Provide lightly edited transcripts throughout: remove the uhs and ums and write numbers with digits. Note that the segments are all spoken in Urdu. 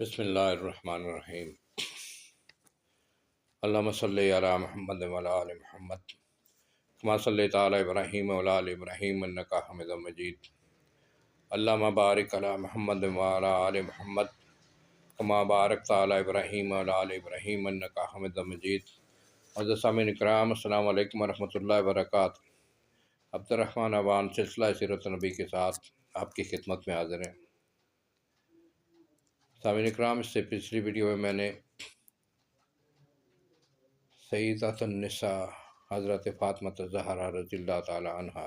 بسم اللہ الرحمن الرحیم۔ اللہم صلی علی محمد وعلی آل محمد کما صلیت علی ابراہیم وعلی آل ابراہیم انکا حمید مجید۔ اللہم بارک علی محمد وعلی آل محمد کما بارکت علی ابراہیم وعلی آل ابراہیم انکا حمید مجید۔ عزیز سامعین اکرام، السلام علیکم ورحمۃ اللہ وبرکاتہ۔ عبد الرحمن اوان سلسلہ سیرت نبی کے ساتھ آپ کی خدمت میں حاضر ہیں۔ سامعین اکرام، اس سے پچھلی ویڈیو میں نے سیدۃ النساء حضرت فاطمہ الزہرا رضی اللہ تعالی عنہ،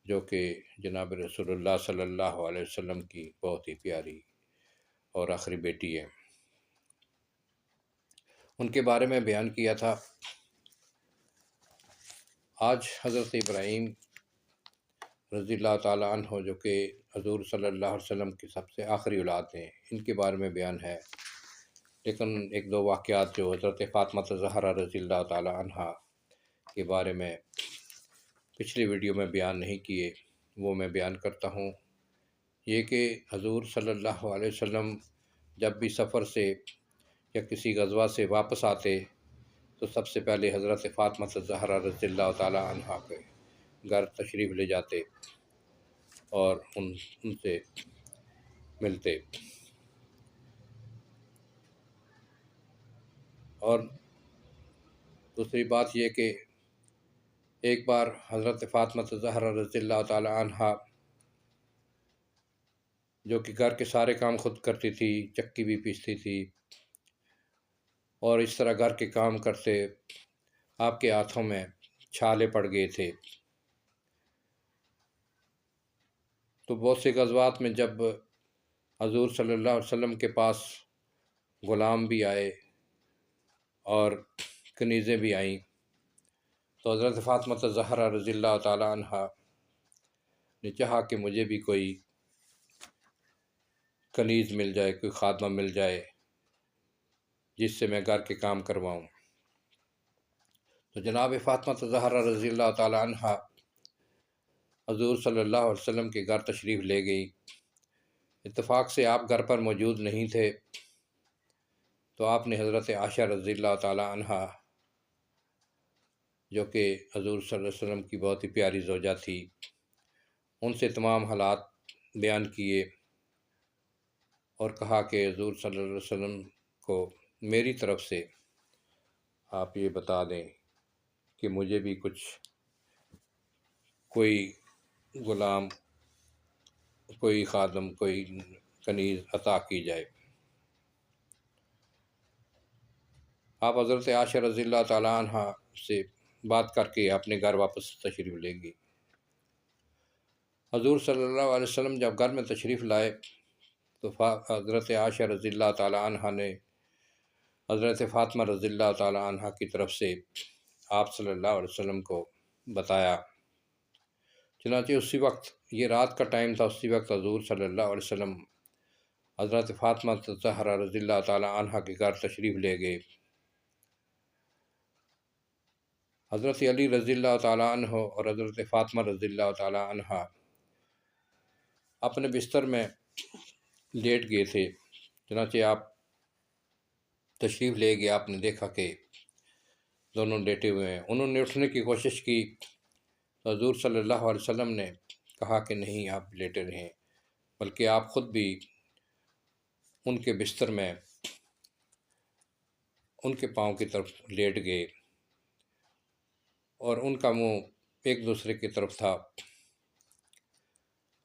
جو کہ جناب رسول اللہ صلی اللہ علیہ وسلم کی بہت ہی پیاری اور آخری بیٹی ہے، ان کے بارے میں بیان کیا تھا۔ آج حضرت ابراہیم رضی اللہ تعالی عنہ، جو کہ حضور صلی اللہ علیہ وسلم کی سب سے آخری اولاد ہیں، ان کے بارے میں بیان ہے۔ لیکن ایک دو واقعات جو حضرت فاطمہ الزہرا رضی اللہ تعالی عنہ کے بارے میں پچھلی ویڈیو میں بیان نہیں کیے، وہ میں بیان کرتا ہوں۔ یہ کہ حضور صلی اللہ علیہ وسلم جب بھی سفر سے یا کسی غزوہ سے واپس آتے تو سب سے پہلے حضرت فاطمہ الزہرا رضی اللہ تعالی عنہ کے گھر تشریف لے جاتے اور ان سے ملتے۔ اور دوسری بات یہ کہ ایک بار حضرت فاطمہ الزہرا رضی اللہ تعالی عنہ، جو کہ گھر کے سارے کام خود کرتی تھی، چکی بھی پیستی تھی اور اس طرح گھر کے کام کرتے، آپ کے ہاتھوں میں چھالے پڑ گئے تھے۔ تو بہت سے غزوات میں جب حضور صلی اللہ علیہ وسلم کے پاس غلام بھی آئے اور کنیزیں بھی آئیں، تو حضرت فاطمہ الزہرا رضی اللہ تعالی عنہ نے چاہا کہ مجھے بھی کوئی کنیز مل جائے، کوئی خادمہ مل جائے جس سے میں گھر کے کام کرواؤں۔ تو جناب فاطمہ الزہرا رضی اللہ تعالی عنہ حضور صلی اللہ علیہ وسلم کے گھر تشریف لے گئی۔ اتفاق سے آپ گھر پر موجود نہیں تھے، تو آپ نے حضرت عائشہ رضی اللہ تعالی عنہ، جو کہ حضور صلی اللہ علیہ وسلم کی بہت ہی پیاری زوجہ تھی، ان سے تمام حالات بیان کیے اور کہا کہ حضور صلی اللہ علیہ وسلم کو میری طرف سے آپ یہ بتا دیں کہ مجھے بھی کوئی غلام، کوئی خادم، کوئی کنیز عطا کی جائے۔ آپ حضرت عائشہ رضی اللہ تعالی عنہ سے بات کر کے اپنے گھر واپس تشریف لے گئی۔ حضور صلی اللہ علیہ وسلم جب گھر میں تشریف لائے تو حضرت عائشہ رضی اللہ تعالی عنہ نے حضرت فاطمہ رضی اللہ تعالی عنہ کی طرف سے آپ صلی اللہ علیہ وسلم کو بتایا۔ چنانچہ اسی وقت، یہ رات کا ٹائم تھا، اسی وقت حضور صلی اللہ علیہ وسلم حضرت فاطمہ الزہرا رضی اللہ تعالی عنہ کے گھر تشریف لے گئے۔ حضرت علی رضی اللہ تعالی عنہ اور حضرت فاطمہ رضی اللہ تعالی عنہ اپنے بستر میں لیٹ گئے تھے۔ چنانچہ آپ تشریف لے گئے، آپ نے دیکھا کہ دونوں لیٹے ہوئے ہیں۔ انہوں نے اٹھنے کی کوشش کی تو حضور صلی اللہ علیہ وسلم نے کہا کہ نہیں، آپ لیٹے رہیں، بلکہ آپ خود بھی ان کے بستر میں ان کے پاؤں کی طرف لیٹ گئے اور ان کا منہ ایک دوسرے کی طرف تھا۔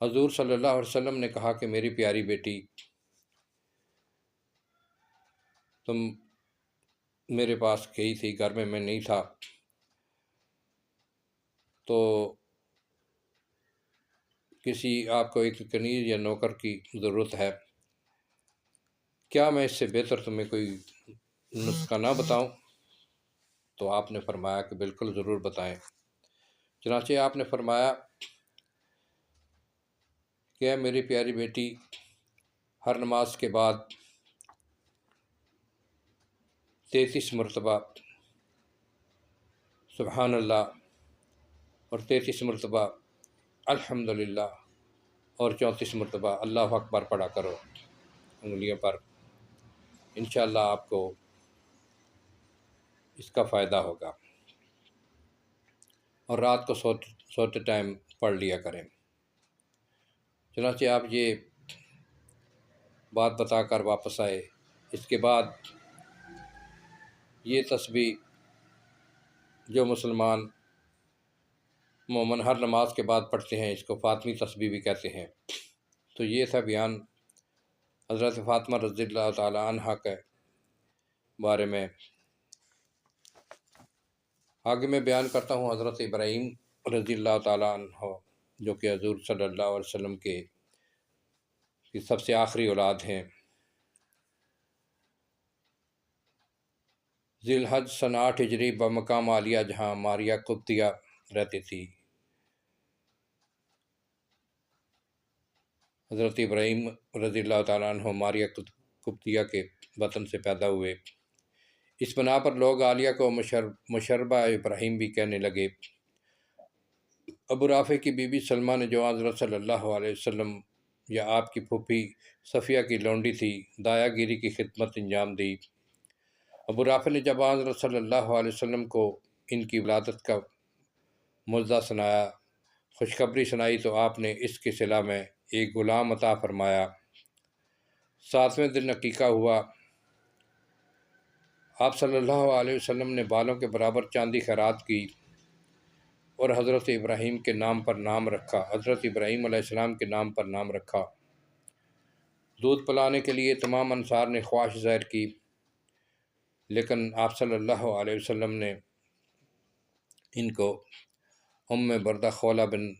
حضور صلی اللہ علیہ وسلم نے کہا کہ میری پیاری بیٹی، تم میرے پاس گئی تھی، گھر میں نہیں تھا، تو آپ کو ایک کنیز یا نوکر کی ضرورت ہے، کیا میں اس سے بہتر تمہیں کوئی نسخہ نہ بتاؤں؟ تو آپ نے فرمایا کہ بالکل ضرور بتائیں۔ چنانچہ آپ نے فرمایا کہ اے میری پیاری بیٹی، ہر نماز کے بعد 33 مرتبہ سبحان اللہ اور 33 مرتبہ الحمدللہ اور 34 مرتبہ اللہ اکبر پڑھا کرو، انگلیوں پر انشاءاللہ آپ کو اس کا فائدہ ہوگا، اور رات کو سوتے ٹائم پڑھ لیا کریں۔ چنانچہ آپ یہ بات بتا کر واپس آئے۔ اس کے بعد یہ تسبیح جو مسلمان عموماً ہر نماز کے بعد پڑھتے ہیں، اس کو فاطمی تسبیح بھی کہتے ہیں۔ تو یہ تھا بیان حضرت فاطمہ رضی اللہ تعالی عنہا کے بارے میں۔ آگے میں بیان کرتا ہوں حضرت ابراہیم رضی اللہ تعالی عنہ، جو کہ حضور صلی اللہ علیہ وسلم کی سب سے آخری اولاد ہیں۔ ذی الحج سن 8 ہجری بمقام عالیہ، جہاں ماریہ قبطیہ رہتی تھی، حضرت ابراہیم رضی اللہ تعالیٰ عنہ ماریہ قبطیہ کے وطن سے پیدا ہوئے۔ اس بنا پر لوگ عالیہ کو مشربہ ابراہیم بھی کہنے لگے۔ ابو رافع کی بی بی سلمہ نے، جو حضرت صلی اللہ علیہ وسلم یا آپ کی پھوپھی صفیہ کی لونڈی تھی، دایا گیری کی خدمت انجام دی۔ ابو رافع نے جب حضرت صلی اللہ علیہ وسلم کو ان کی ولادت کا معجزہ سنایا، خوشخبری سنائی، تو آپ نے اس کے صلہ میں ایک غلام عطا فرمایا۔ 7ویں دن عقیقہ ہوا۔ آپ صلی اللہ علیہ وسلم نے بالوں کے برابر چاندی خیرات کی اور حضرت ابراہیم کے نام پر نام رکھا، حضرت ابراہیم علیہ السلام کے نام پر نام رکھا۔ دودھ پلانے کے لیے تمام انصار نے خواہش ظاہر کی، لیکن آپ صلی اللہ علیہ وسلم نے ان کو بردہ خولہ بن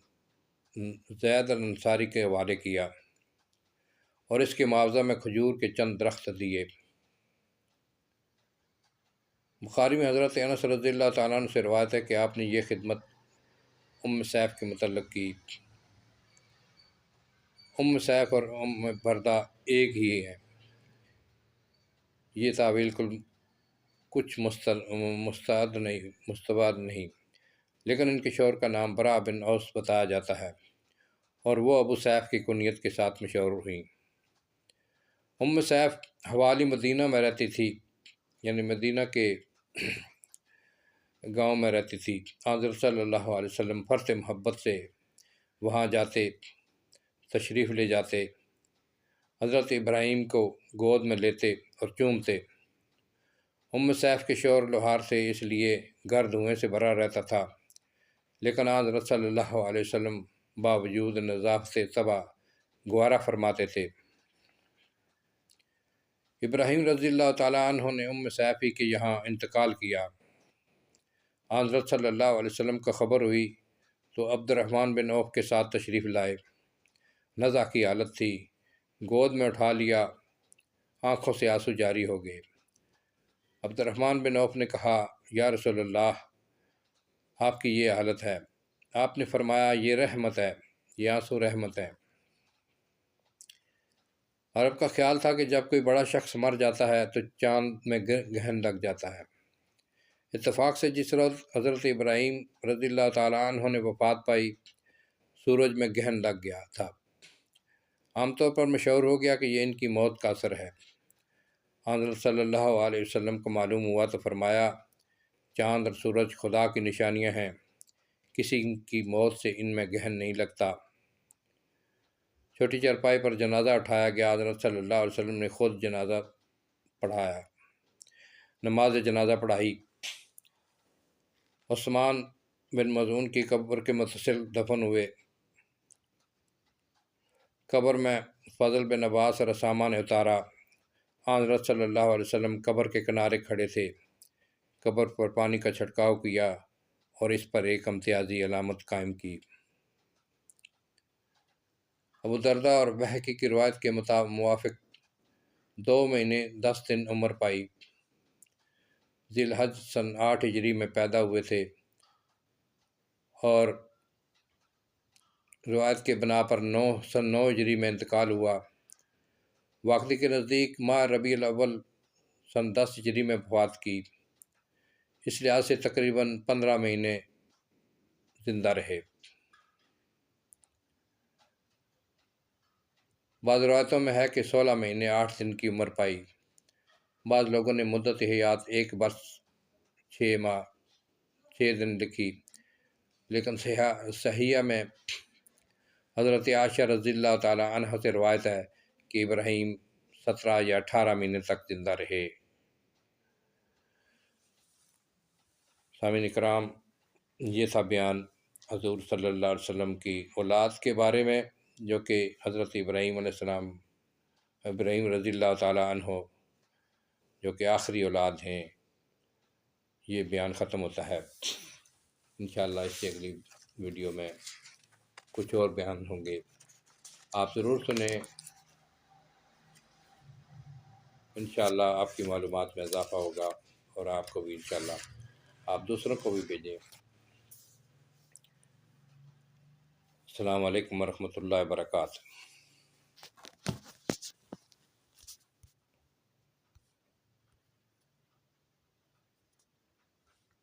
زید الانصاری کے حوالے کیا اور اس کے معاوضہ میں کھجور کے چند درخت دیے۔ بخاری میں حضرت انس رضی اللہ تعالیٰ عنہ سے روایت ہے کہ آپ نے یہ خدمت سیف کے متعلق کی۔ سیف اور بردہ ایک ہی ہیں۔ یہ تعویل کچھ مستبد نہیں، لیکن ان کے شوہر کا نام برا بن اوس بتایا جاتا ہے، اور وہ ابو سیف کی کنیت کے ساتھ مشہور ہوئیں۔ سیف حوالی مدینہ میں رہتی تھی، یعنی مدینہ کے گاؤں میں رہتی تھی۔ حضرت صلی اللہ علیہ وسلم فرط محبت سے وہاں جاتے، تشریف لے جاتے، حضرت ابراہیم کو گود میں لیتے اور چومتے۔ سیف کے شوہر لوہار سے، اس لیے گھر دھوئیں سے بھرا رہتا تھا، لیکن حضرت صلی اللہ علیہ وسلم باوجود نظافت طبع گوارا فرماتے تھے۔ ابراہیم رضی اللہ تعالیٰ عنہ نے سیف کے یہاں انتقال کیا۔ حضرت صلی اللہ علیہ وسلم کو خبر ہوئی تو عبد الرحمن بن عوف کے ساتھ تشریف لائے۔ نزع کی حالت تھی، گود میں اٹھا لیا، آنکھوں سے آنسو جاری ہو گئے۔ عبد الرحمن بن عوف نے کہا، یا رسول اللہ، آپ کی یہ حالت ہے۔ آپ نے فرمایا، یہ رحمت ہے، یہ آنسو رحمت ہے۔ عرب کا خیال تھا کہ جب کوئی بڑا شخص مر جاتا ہے تو چاند میں گہن لگ جاتا ہے۔ اتفاق سے جس روز حضرت ابراہیم رضی اللہ تعالیٰ عنہ نے وفات پائی، سورج میں گہن لگ گیا تھا۔ عام طور پر مشہور ہو گیا کہ یہ ان کی موت کا اثر ہے۔ حضرت صلی اللہ علیہ وسلم کو معلوم ہوا تو فرمایا، چاند اور سورج خدا کی نشانیاں ہیں، کسی کی موت سے ان میں گہن نہیں لگتا۔ چھوٹی چارپائی پر جنازہ اٹھایا گیا۔ حضرت صلی اللہ علیہ وسلم نے خود جنازہ پڑھایا، نماز جنازہ پڑھائی۔ عثمان بن مظعون کی قبر کے متصل دفن ہوئے۔ قبر میں فضل بن عباس اور اسامہ نے اتارا۔ حضرت صلی اللہ علیہ وسلم قبر کے کنارے کھڑے تھے، قبر پر پانی کا چھڑکاؤ کیا اور اس پر ایک امتیازی علامت قائم کی۔ ابو درداء اور بہقی کی روایت کے موافق 2 مہینے 10 دن عمر پائی۔ ذی الحج سن 8 ہجری میں پیدا ہوئے تھے اور روایت کے بنا پر سن 9 ہجری میں انتقال ہوا۔ واقعی کے نزدیک ماہ ربیع الاول سن 10 ہجری میں وفات کی، اس لحاظ سے تقریباً 15 مہینے زندہ رہے۔ بعض روایتوں میں ہے کہ 16 مہینے 8 دن کی عمر پائی۔ بعض لوگوں نے مدت حیات 1 برس 6 ماہ 6 دن لکھی، لیکن صحیحہ میں حضرت عائشہ رضی اللہ تعالی عنہ سے روایت ہے کہ ابراہیم 17 یا 18 مہینے تک زندہ رہے۔ سامعین کرام، یہ تھا بیان حضور صلی اللہ علیہ وسلم کی اولاد کے بارے میں، جو کہ حضرت ابراہیم علیہ السلام، ابراہیم رضی اللہ تعالی عنہ جو کہ آخری اولاد ہیں۔ یہ بیان ختم ہوتا ہے۔ انشاءاللہ اس سے اگلی ویڈیو میں کچھ اور بیان ہوں گے، آپ ضرور سنیں۔ انشاءاللہ آپ کی معلومات میں اضافہ ہوگا، اور آپ کو بھی انشاءاللہ آپ دوسروں کو بھی بھیجیں۔ السلام علیکم ورحمۃ اللہ وبرکاتہ۔